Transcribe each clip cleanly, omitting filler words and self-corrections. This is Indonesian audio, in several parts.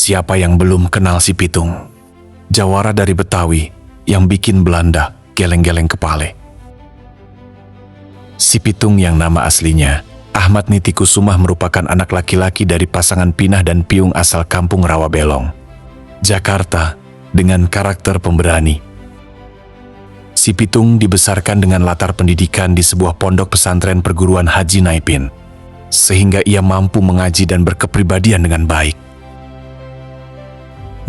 Siapa yang belum kenal si Pitung? Jawara dari Betawi yang bikin Belanda geleng-geleng kepala. Si Pitung yang nama aslinya Ahmad Nitikusumah merupakan anak laki-laki dari pasangan Pinah dan Piung asal kampung Rawabelong, Jakarta, dengan karakter pemberani. Si Pitung dibesarkan dengan latar pendidikan di sebuah pondok pesantren perguruan Haji Naipin, sehingga ia mampu mengaji dan berkepribadian dengan baik.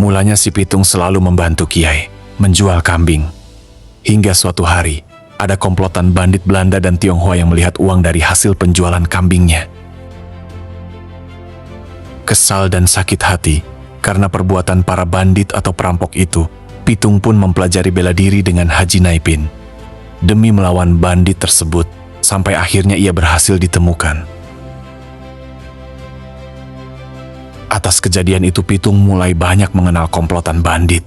Mulanya si Pitung selalu membantu Kiai menjual kambing. Hingga suatu hari, ada komplotan bandit Belanda dan Tionghoa yang melihat uang dari hasil penjualan kambingnya. Kesal dan sakit hati karena perbuatan para bandit atau perampok itu, Pitung pun mempelajari bela diri dengan Haji Naipin. Demi melawan bandit tersebut, sampai akhirnya ia berhasil ditemukan. Atas kejadian itu Pitung mulai banyak mengenal komplotan bandit.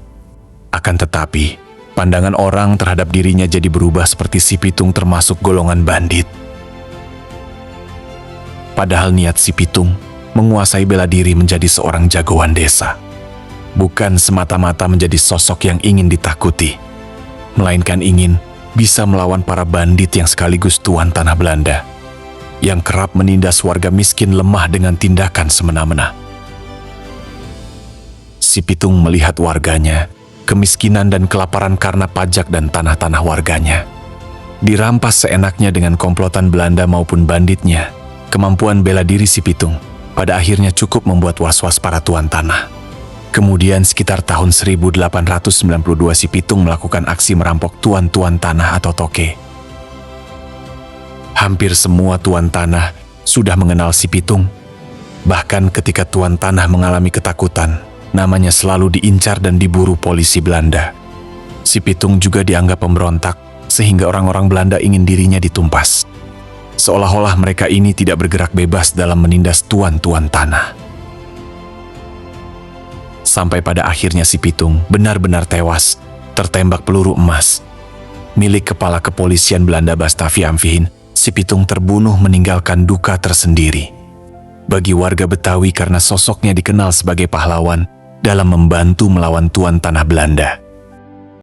Akan tetapi, pandangan orang terhadap dirinya jadi berubah seperti si Pitung termasuk golongan bandit. Padahal niat si Pitung menguasai bela diri menjadi seorang jagoan desa. Bukan semata-mata menjadi sosok yang ingin ditakuti, melainkan ingin bisa melawan para bandit yang sekaligus tuan tanah Belanda, yang kerap menindas warga miskin lemah dengan tindakan semena-mena. Si Pitung melihat warganya, kemiskinan dan kelaparan karena pajak dan tanah-tanah warganya dirampas seenaknya dengan komplotan Belanda maupun banditnya. Kemampuan bela diri si Pitung pada akhirnya cukup membuat was-was para tuan tanah. Kemudian sekitar tahun 1892 si Pitung melakukan aksi merampok tuan-tuan tanah atau toke. Hampir semua tuan tanah sudah mengenal si Pitung. Bahkan ketika tuan tanah mengalami ketakutan, namanya selalu diincar dan diburu polisi Belanda. Si Pitung juga dianggap pemberontak, sehingga orang-orang Belanda ingin dirinya ditumpas. Seolah-olah mereka ini tidak bergerak bebas dalam menindas tuan-tuan tanah. Sampai pada akhirnya si Pitung benar-benar tewas, tertembak peluru emas. Milik kepala kepolisian Belanda Bastavi Amfihin, si Pitung terbunuh meninggalkan duka tersendiri bagi warga Betawi karena sosoknya dikenal sebagai pahlawan dalam membantu melawan tuan tanah Belanda.